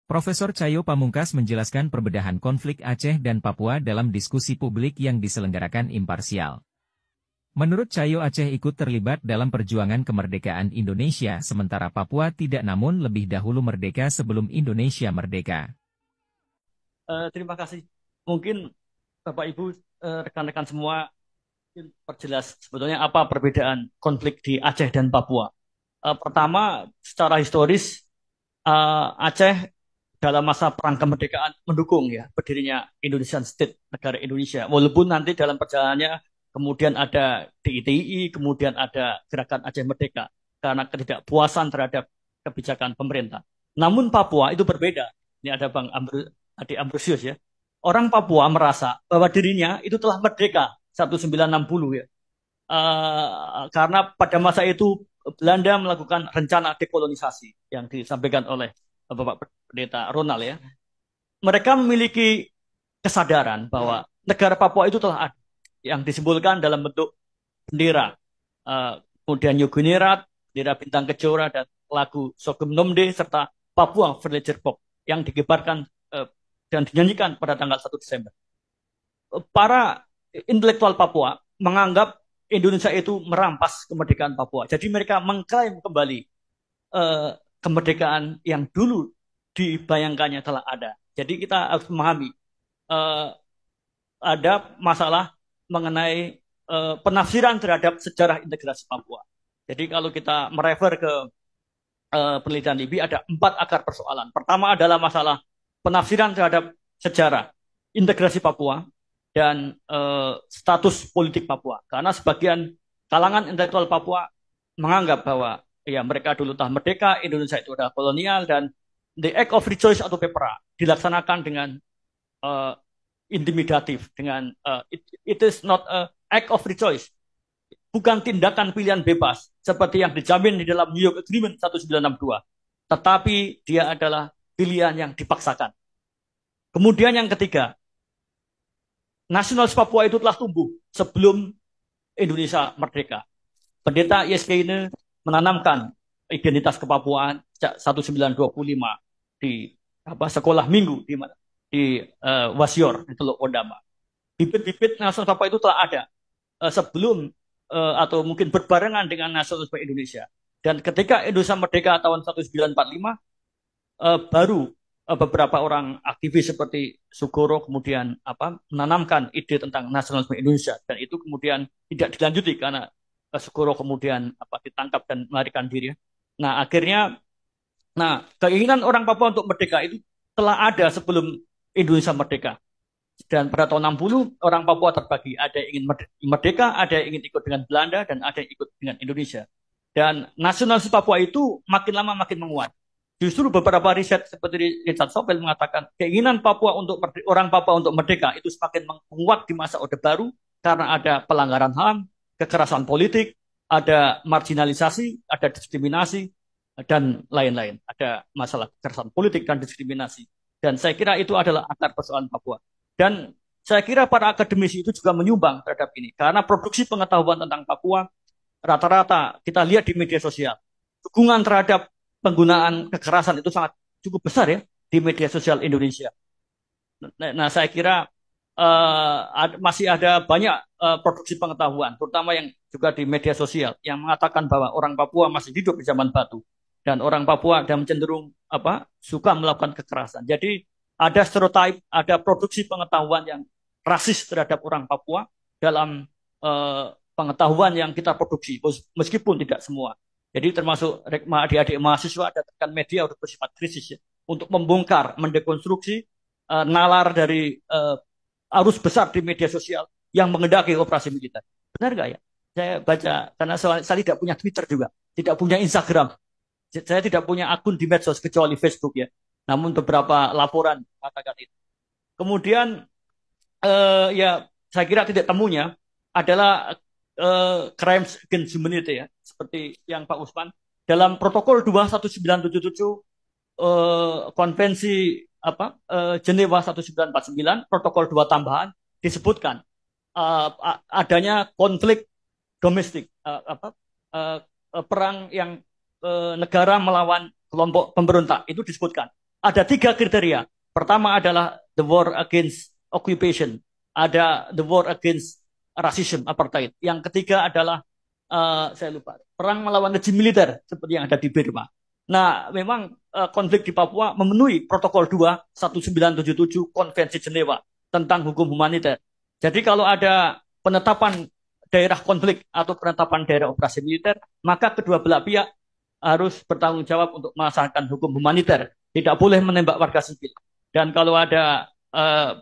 Profesor Cayo Pamungkas menjelaskan perbedahan konflik Aceh dan Papua dalam diskusi publik yang diselenggarakan imparsial. Menurut Cayo, Aceh ikut terlibat dalam perjuangan kemerdekaan Indonesia, sementara Papua tidak, namun lebih dahulu merdeka sebelum Indonesia merdeka. Terima kasih. Mungkin Bapak Ibu, rekan-rekan semua, mungkin perjelas sebetulnya apa perbedaan konflik di Aceh dan Papua. Pertama, secara historis, Aceh dalam masa perang kemerdekaan mendukung ya berdirinya Indonesian State, negara Indonesia. Walaupun nanti dalam perjalanannya kemudian ada DITI, kemudian ada Gerakan Aceh Merdeka karena ketidakpuasan terhadap kebijakan pemerintah. Namun Papua itu berbeda. Ini ada Adi Ambrosius ya. Orang Papua merasa bahwa dirinya itu telah merdeka 1960 ya. Karena pada masa itu Belanda melakukan rencana dekolonisasi yang disampaikan oleh Bapak Pendeta Ronald ya. Mereka memiliki kesadaran bahwa negara Papua itu telah ada yang disimbolkan dalam bentuk bendera, kemudian Yogyakarta, bendera bintang kejora dan lagu Sogem Nomde serta Papua Villager Pop yang dikibarkan dan dinyanyikan pada tanggal 1 Desember. Para intelektual Papua menganggap Indonesia itu merampas kemerdekaan Papua. Jadi mereka mengklaim kembali kemerdekaan yang dulu dibayangkannya telah ada. Jadi kita harus memahami ada masalah mengenai penafsiran terhadap sejarah integrasi Papua. Jadi kalau kita merefer ke penelitian LIBI ada 4 akar persoalan. Pertama adalah masalah penafsiran terhadap sejarah integrasi Papua dan status politik Papua. Karena sebagian kalangan intelektual Papua menganggap bahwa ya mereka dulu telah merdeka, Indonesia itu adalah kolonial, dan the act of rejoice atau pepera dilaksanakan dengan intimidatif, dengan it is not a act of rejoice, bukan tindakan pilihan bebas seperti yang dijamin di dalam New York Agreement 1962, tetapi dia adalah pilihan yang dipaksakan. Kemudian yang ketiga, nasionalis Papua itu telah tumbuh sebelum Indonesia merdeka. Pendeta Yeskiene menanamkan identitas kepapuaan sejak 1925 di sekolah minggu di Wasior di Teluk Ondama. Bibit-bibit nasionalis Papua itu telah ada sebelum atau mungkin berbarengan dengan nasionalisme Indonesia. Dan ketika Indonesia merdeka tahun 1945, baru beberapa orang aktivis seperti Sugoro kemudian menanamkan ide tentang nasionalisme Indonesia, dan itu kemudian tidak dilanjuti karena Sugoro kemudian ditangkap dan melarikan diri. Nah akhirnya, keinginan orang Papua untuk merdeka itu telah ada sebelum Indonesia merdeka. Dan pada tahun 60 orang Papua terbagi, ada yang ingin merdeka, ada yang ingin ikut dengan Belanda, dan ada yang ikut dengan Indonesia. Dan nasionalis Papua itu makin lama makin menguat. Justru beberapa riset seperti Richard Sobel mengatakan keinginan orang Papua untuk merdeka itu semakin menguat di masa Orde Baru karena ada pelanggaran HAM, kekerasan politik, ada marginalisasi, ada diskriminasi, dan lain-lain. Ada masalah kekerasan politik dan diskriminasi. Dan saya kira itu adalah akar persoalan Papua. Dan saya kira para akademisi itu juga menyumbang terhadap ini. Karena produksi pengetahuan tentang Papua rata-rata kita lihat di media sosial. Dukungan terhadap penggunaan kekerasan itu sangat cukup besar ya di media sosial Indonesia. Nah saya kira masih ada banyak produksi pengetahuan, terutama yang juga di media sosial, yang mengatakan bahwa orang Papua masih hidup di zaman batu dan orang Papua dan cenderung suka melakukan kekerasan. Jadi ada stereotip, ada produksi pengetahuan yang rasis terhadap orang Papua dalam pengetahuan yang kita produksi, meskipun tidak semua. Jadi termasuk adik-adik mahasiswa ada tekan media untuk bersifat krisis ya, untuk membongkar, mendekonstruksi nalar dari arus besar di media sosial yang mengendaki operasi militer. Benar nggak ya? Saya baca, karena saya tidak punya Twitter juga, tidak punya Instagram, saya tidak punya akun di medsos kecuali Facebook ya. Namun beberapa laporan katakan itu. Kemudian ya saya kira titik temunya adalah crimes against humanity ya, seperti yang Pak Usman dalam protokol 21977 konvensi Jenewa 1949 protokol 2 tambahan disebutkan adanya konflik domestik, perang yang negara melawan kelompok pemberontak itu disebutkan. ada 3 kriteria. Pertama adalah the war against occupation, ada the war against racism, apartheid. Yang ketiga adalah saya lupa, perang melawan rejim militer seperti yang ada di Burma. Nah, memang konflik di Papua memenuhi protokol 2 1977 Konvensi Jenewa tentang hukum humaniter. Jadi kalau ada penetapan daerah konflik atau penetapan daerah operasi militer, maka kedua belah pihak harus bertanggung jawab untuk melaksanakan hukum humaniter. Tidak boleh menembak warga sipil. Dan kalau ada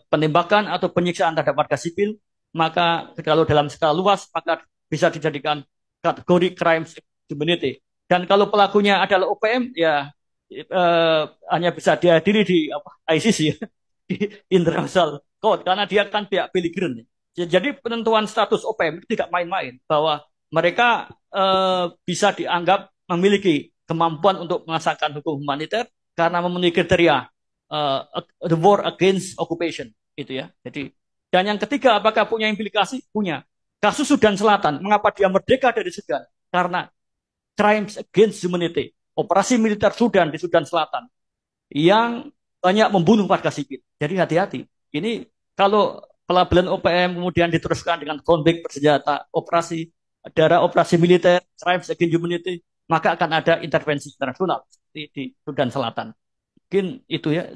penembakan atau penyiksaan terhadap warga sipil, maka kalau dalam skala luas, maka bisa dijadikan kategori crimes against humanity. Dan kalau pelakunya adalah OPM, ya hanya bisa dihadiri di ICC, ya, di International Court, karena dia kan pihak belligerent. Jadi penentuan status OPM itu tidak main-main, bahwa mereka bisa dianggap memiliki kemampuan untuk melaksanakan hukum humaniter karena memenuhi kriteria the war against occupation, itu ya. Jadi, dan yang ketiga, apakah punya implikasi? Punya. Kasus Sudan Selatan, mengapa dia merdeka dari Sudan? Karena crimes against humanity, operasi militer Sudan di Sudan Selatan yang banyak membunuh warga sipil. Jadi hati-hati. Ini kalau pelabelan OPM kemudian diteruskan dengan konflik bersenjata, operasi daerah operasi militer, crimes against humanity, maka akan ada intervensi internasional di Sudan Selatan. Mungkin itu ya.